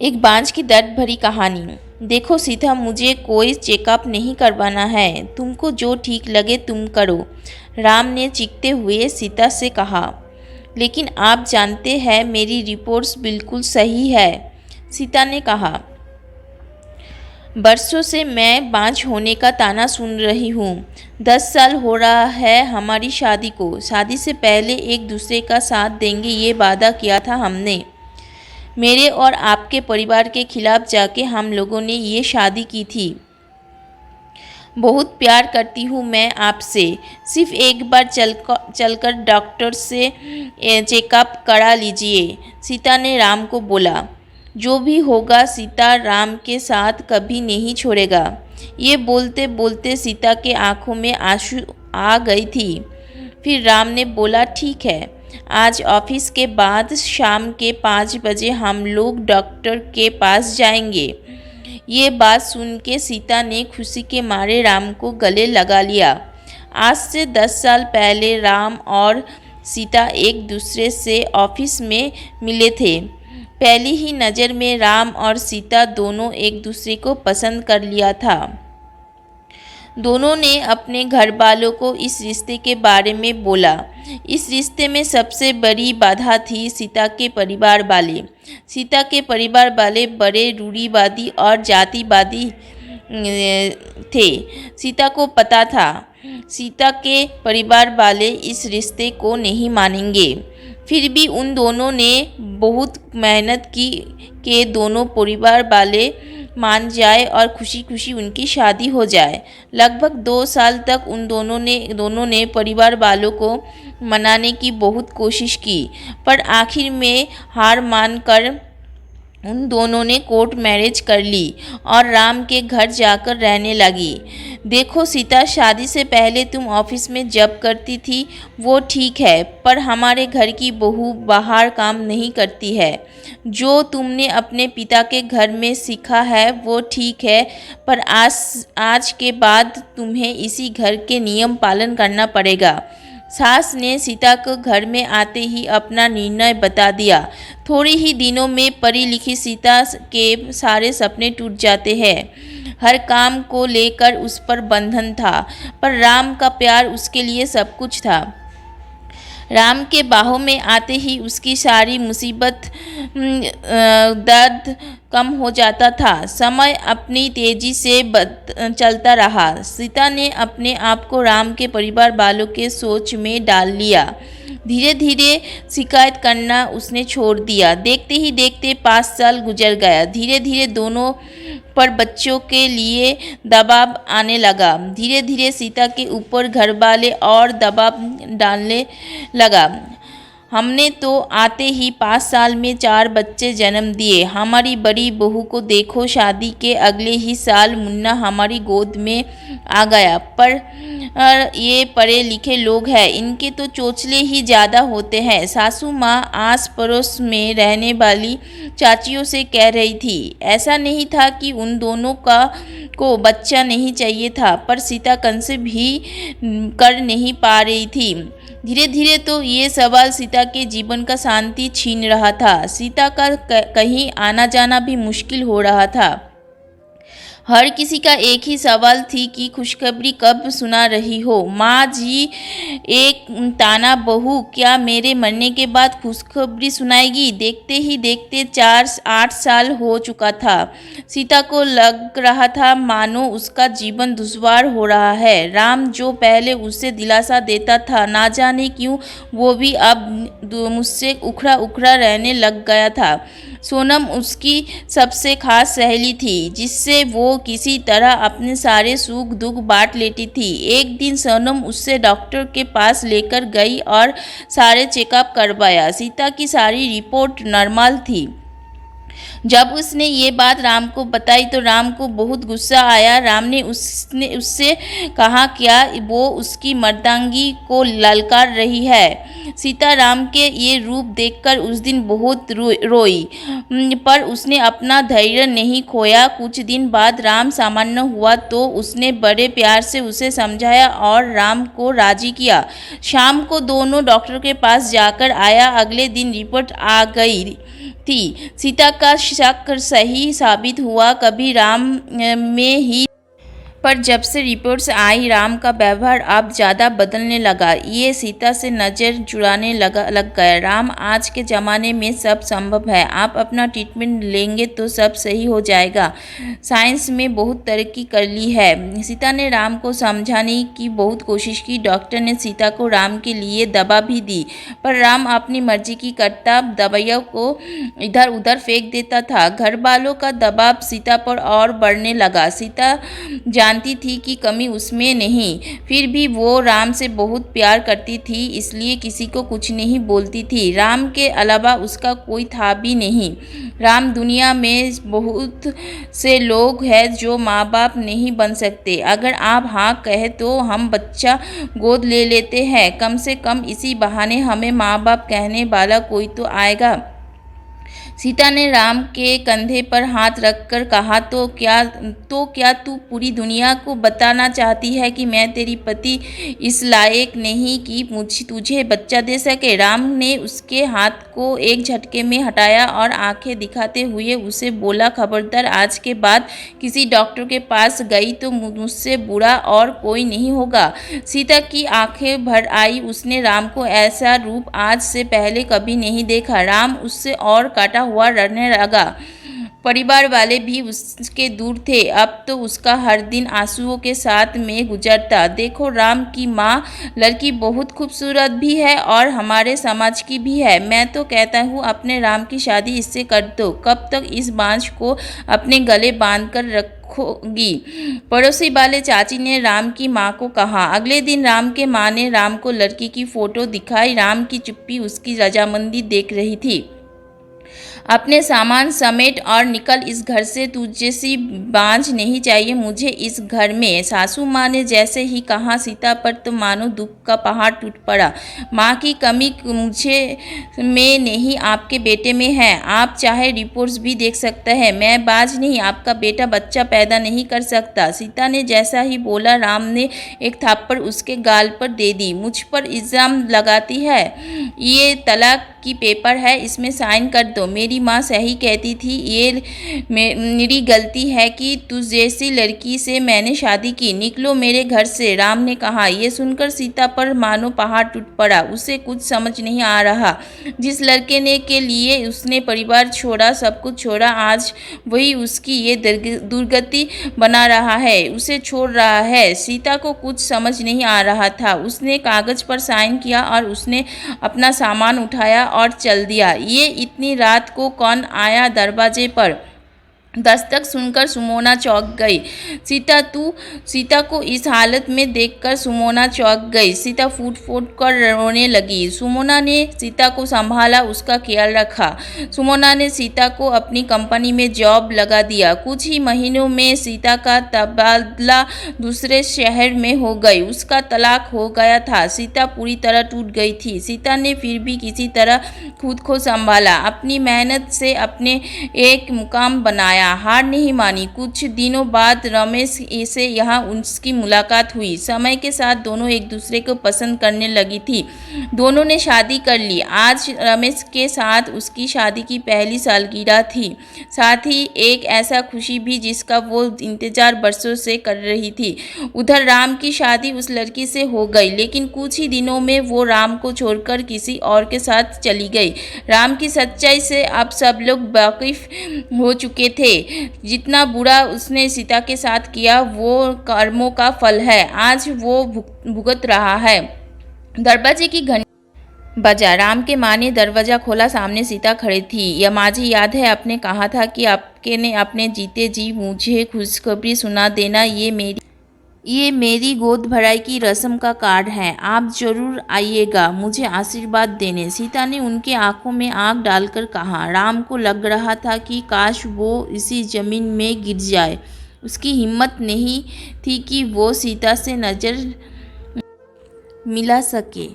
एक बांझ की दर्द भरी कहानी। देखो सीता, मुझे कोई चेकअप नहीं करवाना है। तुमको जो ठीक लगे तुम करो, राम ने चीखते हुए सीता से कहा। लेकिन आप जानते हैं मेरी रिपोर्ट्स बिल्कुल सही है, सीता ने कहा। बरसों से मैं बांझ होने का ताना सुन रही हूँ। 10 साल हो रहा है हमारी शादी को। शादी से पहले एक दूसरे का साथ देंगे ये वादा किया था हमने। मेरे और आपके परिवार के खिलाफ जाके हम लोगों ने ये शादी की थी। बहुत प्यार करती हूँ मैं आपसे। सिर्फ एक बार चलकर डॉक्टर से चेकअप करा लीजिए, सीता ने राम को बोला। जो भी होगा सीता राम के साथ कभी नहीं छोड़ेगा। ये बोलते बोलते सीता के आंखों में आंसू आ गई थी। फिर राम ने बोला, ठीक है, आज ऑफिस के बाद शाम के 5 बजे हम लोग डॉक्टर के पास जाएंगे। ये बात सुन के सीता ने खुशी के मारे राम को गले लगा लिया। आज से 10 साल पहले राम और सीता एक दूसरे से ऑफिस में मिले थे। पहली ही नज़र में राम और सीता दोनों एक दूसरे को पसंद कर लिया था। दोनों ने अपने घर वालों को इस रिश्ते के बारे में बोला। इस रिश्ते में सबसे बड़ी बाधा थी सीता के परिवार वाले। सीता के परिवार वाले बड़े रूढ़िवादी और जातिवादी थे। सीता को पता था सीता के परिवार वाले इस रिश्ते को नहीं मानेंगे। फिर भी उन दोनों ने बहुत मेहनत की कि दोनों परिवार वाले मान जाए और खुशी खुशी उनकी शादी हो जाए। लगभग 2 साल तक उन दोनों ने परिवार वालों को मनाने की बहुत कोशिश की, पर आखिर में हार मानकर उन दोनों ने कोर्ट मैरिज कर ली और राम के घर जाकर रहने लगी। देखो सीता, शादी से पहले तुम ऑफिस में जब करती थी वो ठीक है, पर हमारे घर की बहू बाहर काम नहीं करती है। जो तुमने अपने पिता के घर में सीखा है वो ठीक है, पर आज के बाद तुम्हें इसी घर के नियम पालन करना पड़ेगा। सास ने सीता को घर में आते ही अपना निर्णय बता दिया। थोड़े ही दिनों में पढ़ी लिखी सीता के सारे सपने टूट जाते हैं। हर काम को लेकर उस पर बंधन था, पर राम का प्यार उसके लिए सब कुछ था। राम के बाहों में आते ही उसकी सारी मुसीबत दर्द कम हो जाता था। समय अपनी तेजी से चलता रहा। सीता ने अपने आप को राम के परिवार वालों के सोच में डाल लिया। धीरे धीरे शिकायत करना उसने छोड़ दिया। देखते ही देखते 5 साल गुजर गया। धीरे धीरे दोनों पर बच्चों के लिए दबाव आने लगा। धीरे धीरे सीता के ऊपर घरवाले और दबाव डालने लगा। हमने तो आते ही 5 साल में 4 बच्चे जन्म दिए। हमारी बड़ी बहू को देखो, शादी के अगले ही साल मुन्ना हमारी गोद में आ गया। पर ये पढ़े लिखे लोग हैं, इनके तो चोचले ही ज़्यादा होते हैं। सासू माँ आस पड़ोस में रहने वाली चाचियों से कह रही थी। ऐसा नहीं था कि उन दोनों को बच्चा नहीं चाहिए था, पर सीता कंसीव भी कर नहीं पा रही थी। धीरे धीरे तो ये सवाल सीता के जीवन का शांति छीन रहा था। सीता का कहीं आना जाना भी मुश्किल हो रहा था। हर किसी का एक ही सवाल थी कि खुशखबरी कब सुना रही हो माँ जी। एक ताना बहू क्या मेरे मरने के बाद खुशखबरी सुनाएगी। देखते ही देखते 4-8 साल हो चुका था। सीता को लग रहा था मानो उसका जीवन दुश्वार हो रहा है। राम जो पहले उसे दिलासा देता था, ना जाने क्यों वो भी अब मुझसे उखड़ा उखड़ा रहने लग गया था। सोनम उसकी सबसे खास सहेली थी, जिससे वो किसी तरह अपने सारे सुख दुख बांट लेती थी। एक दिन सोनम उससे डॉक्टर के पास लेकर गई और सारे चेकअप करवाया। सीता की सारी रिपोर्ट नॉर्मल थी। जब उसने ये बात राम को बताई तो राम को बहुत गुस्सा आया। राम ने उससे कहा क्या वो उसकी मर्दांगी को ललकार रही है। सीता राम के ये रूप देखकर उस दिन बहुत रोई, पर उसने अपना धैर्य नहीं खोया। कुछ दिन बाद राम सामान्य हुआ तो उसने बड़े प्यार से उसे समझाया और राम को राजी किया। शाम को दोनों डॉक्टर के पास जाकर आया। अगले दिन रिपोर्ट आ गई थी। सीता का शक सही साबित हुआ। कभी राम में ही पर जब से रिपोर्ट्स आई राम का व्यवहार अब ज़्यादा बदलने लगा। ये सीता से नज़र चुराने लग गया। राम, आज के ज़माने में सब संभव है, आप अपना ट्रीटमेंट लेंगे तो सब सही हो जाएगा। साइंस में बहुत तरक्की कर ली है। सीता ने राम को समझाने की बहुत कोशिश की। डॉक्टर ने सीता को राम के लिए दवा भी दी, पर राम अपनी मर्जी की करता दवाइयों को इधर उधर फेंक देता था। घर वालों का दबाव सीता पर और बढ़ने लगा। सीता जानती थी कि कमी उसमें नहीं, फिर भी वो राम से बहुत प्यार करती थी, इसलिए किसी को कुछ नहीं बोलती थी। राम के अलावा उसका कोई था भी नहीं। राम, दुनिया में बहुत से लोग हैं जो माँ बाप नहीं बन सकते। अगर आप हाँ कहे तो हम बच्चा गोद ले लेते हैं। कम से कम इसी बहाने हमें माँ बाप कहने वाला कोई तो आएगा। सीता ने राम के कंधे पर हाथ रखकर कहा, तो क्या तू पूरी दुनिया को बताना चाहती है कि मैं तेरी पति इस लायक नहीं कि तुझे बच्चा दे सके? राम ने उसके हाथ को एक झटके में हटाया और आंखें दिखाते हुए उसे बोला, खबरदार, आज के बाद किसी डॉक्टर के पास गई तो मुझसे बुरा और कोई नहीं होगा। सीता की आंखें भर आई। उसने राम को ऐसा रूप आज से पहले कभी नहीं देखा। राम उससे और काटा हुआ रहने लगा। परिवार वाले भी उसके दूर थे। अब तो उसका हर दिन आंसुओं के साथ में गुजरता। देखो, राम की माँ लड़की बहुत खूबसूरत भी है और हमारे समाज की भी है। मैं तो कहता हूँ अपने राम की शादी इससे कर दो। कब तक इस बांझ को अपने गले बांध कर रखोगी? पड़ोसी वाले चाची ने राम की माँ को कहा। अगले दिन राम के माँ ने राम को लड़की की फोटो दिखाई। राम की चुप्पी उसकी रजामंदी देख रही थी। अपने सामान समेट और निकल इस घर से, तुझे सी बांझ नहीं चाहिए मुझे इस घर में। सासू माँ ने जैसे ही कहा, सीता पर तो मानो दुख का पहाड़ टूट पड़ा। माँ की कमी मुझे में नहीं, आपके बेटे में है। आप चाहे रिपोर्ट्स भी देख सकते हैं। मैं बाज नहीं, आपका बेटा बच्चा पैदा नहीं कर सकता। सीता ने जैसा ही बोला, राम ने एक थप्पड़ उसके गाल पर दे दी। मुझ पर इल्ज़ाम लगाती है? ये तलाक की पेपर है, इसमें साइन कर दो। मेरी माँ सही कहती थी, ये मेरी गलती है कि तुझ जैसी लड़की से मैंने शादी की। निकलो मेरे घर से, राम ने कहा। ये सुनकर सीता पर मानो पहाड़ टूट पड़ा। उसे कुछ समझ नहीं आ रहा। जिस लड़के ने के लिए उसने परिवार छोड़ा, सब कुछ छोड़ा, आज वही उसकी ये दुर्गति बना रहा है, उसे छोड़ रहा है। सीता को कुछ समझ नहीं आ रहा था। उसने कागज पर साइन किया और उसने अपना सामान उठाया और चल दिया। ये इतनी रात को कौन आया दरवाजे पर? दस्तक सुनकर सुमोना चौंक गई। सीता को इस हालत में देखकर सुमोना चौंक गई। सीता फूट फूट कर रोने लगी। सुमोना ने सीता को संभाला, उसका ख्याल रखा। सुमोना ने सीता को अपनी कंपनी में जॉब लगा दिया। कुछ ही महीनों में सीता का तबादला दूसरे शहर में हो गई। उसका तलाक हो गया था। सीता पूरी तरह टूट गई थी। सीता ने फिर भी किसी तरह खुद को संभाला। अपनी मेहनत से अपने एक मुकाम बनाया, हार नहीं मानी। कुछ दिनों बाद रमेश से यहाँ उसकी मुलाकात हुई। समय के साथ दोनों एक दूसरे को पसंद करने लगी थी। दोनों ने शादी कर ली। आज रमेश के साथ उसकी शादी की पहली सालगिरह थी, साथ ही एक ऐसा खुशी भी जिसका वो इंतजार बरसों से कर रही थी। उधर राम की शादी उस लड़की से हो गई, लेकिन कुछ ही दिनों में वो राम को छोड़कर किसी और के साथ चली गई। राम की सच्चाई से अब सब लोग वाकिफ हो चुके थे। जितना बुरा उसने सीता के साथ किया वो कर्मों का फल है। आज वो भुगत रहा है। दरवाजे की घंटी बजा। राम के माँ ने दरवाजा खोला। सामने सीता खड़ी थी। यमाजी, याद है आपने कहा था कि आपके ने अपने जीते जी मुझे खुशखबरी सुना देना। ये मेरी गोद भराई की रस्म का कार्ड है। आप जरूर आइएगा मुझे आशीर्वाद देने। सीता ने उनके आंखों में आंख डालकर कहा। राम को लग रहा था कि काश वो इसी जमीन में गिर जाए। उसकी हिम्मत नहीं थी कि वो सीता से नज़र मिला सके।